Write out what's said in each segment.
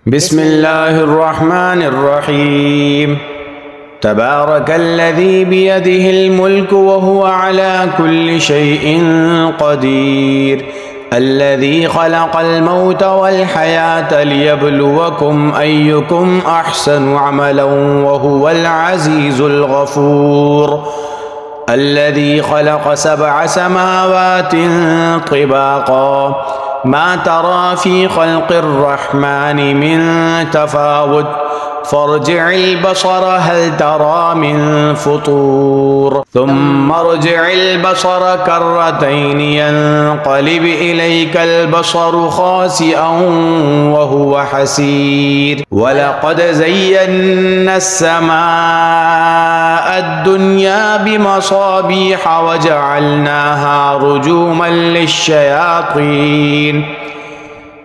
بسم الله الرحمن الرحيم. تبارك الذي بيده الملك وهو على كل شيء قدير، الذي خلق الموت والحياة ليبلوكم أيكم أحسن عملا وهو العزيز الغفور، الذي خلق 7 سماوات طباقا ما ترى في خلق الرحمن من تفاوت فارجع البصر هل ترى من فطور ثم ارجع البصر كرتين ينقلب إليك البصر خاسئا وهو حسير، ولقد زينا السماء الدنيا بمصابيح وجعلناها رجوما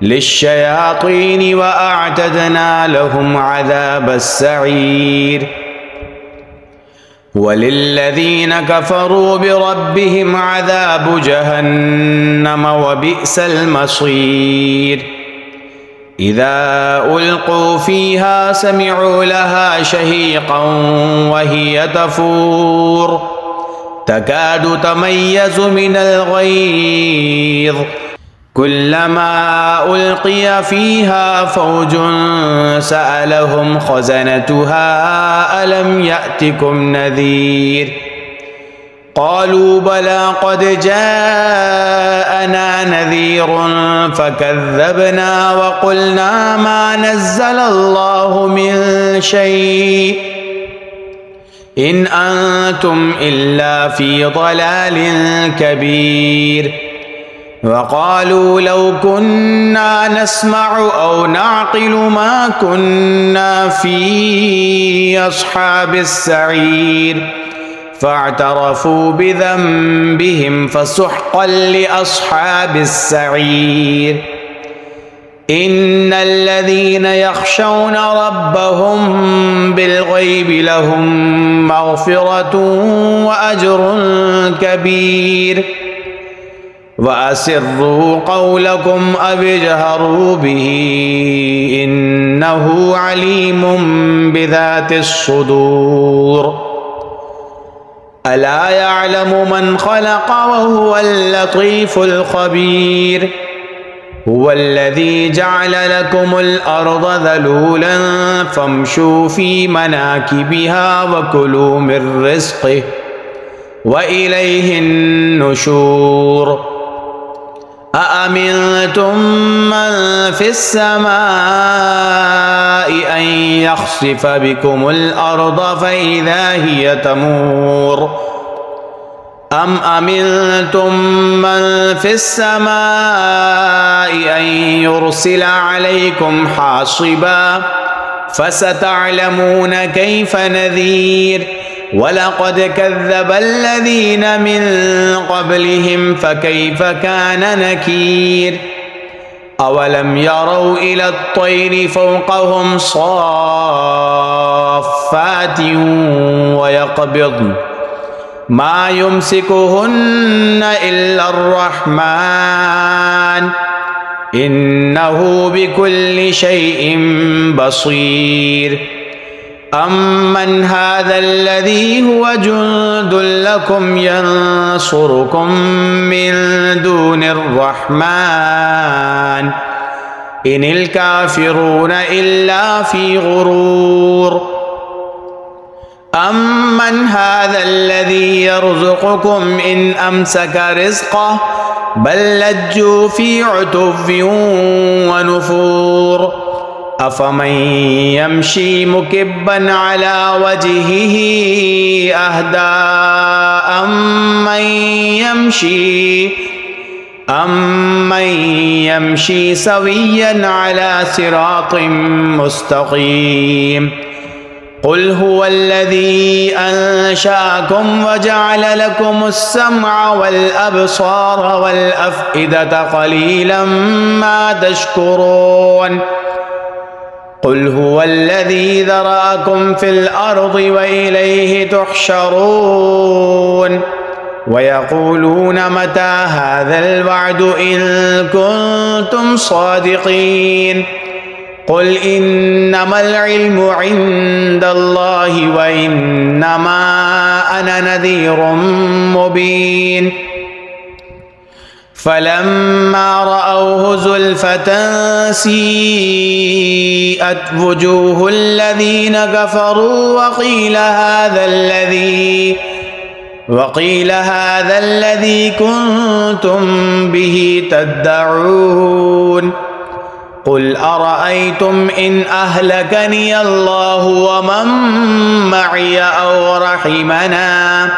للشياطين وأعتدنا لهم عذاب السعير. وللذين كفروا بربهم عذاب جهنم وبئس المصير. إذا ألقوا فيها سمعوا لها شهيقا وهي تفور تكاد تميز من الغيظ، كلما ألقي فيها فوج سألهم خزنتها ألم يأتكم نذير، قالوا بلى قد جاءنا نذير فكذبنا وقلنا ما نزل الله من شيء إن أنتم إلا في ضلال كبير. وقالوا لو كنا نسمع أو نعقل ما كنا في أصحاب السعير، فاعترفوا بذنبهم فسحقا لأصحاب السعير. إن الذين يخشون ربهم بالغيب لهم مغفرة وأجر كبير. وأسروا قولكم أو اجهروا به إنه عليم بذات الصدور. ألا يعلم من خلق وهو اللطيف الخبير. هو الذي جعل لكم الأرض ذلولا فامشوا في مناكبها وكلوا من رزقه وإليه النشور. أأمنتم من في السماء أن يخسف بكم الأرض فإذا هي تمور، أم أمنتم من في السماء أن يرسل عليكم حاصبا فستعلمون كيف نذير. ولقد كذب الذين من قبلهم فكيف كان نكير. أولم يروا إلى الطير فوقهم صافات ويقبضن ما يمسكهن إلا الرحمن إنه بكل شيء بصير. أمن هذا الذي هو جند لكم ينصركم من دون الرحمن إن الكافرون إلا في غرور. أمن هذا الذي يرزقكم إن أمسك رزقه بل لجوا في عتو ونفور. أفمن يمشي مكبا على وجهه أهدى أمن يمشي سويا على صراط مستقيم. قل هو الذي أنشأكم وجعل لكم السمع والأبصار والأفئدة قليلا ما تشكرون. قل هو الذي ذرأكم في الأرض وإليه تحشرون. ويقولون متى هذا الوعد إن كنتم صادقين قل إنما العلم عند الله وإنما أنا نذير مبين فلما رأوه زلفة سيئت وجوه الذين كفروا وقيل هذا الذي كنتم به تدعون قل أرأيتم إن أهلكني الله ومن معي أو رحمنا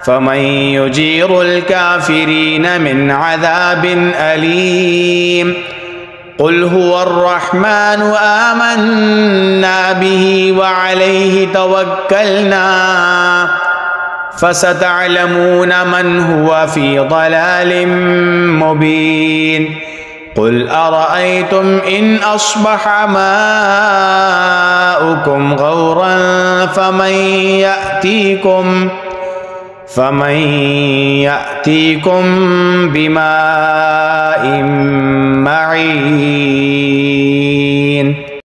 فمن يجير الكافرين من عذاب أليم قل هو الرحمن آمنا به وعليه توكلنا فستعلمون من هو في ضلال مبين قل أرأيتم إن أصبح ماؤكم غورا فمن يأتيكم بماء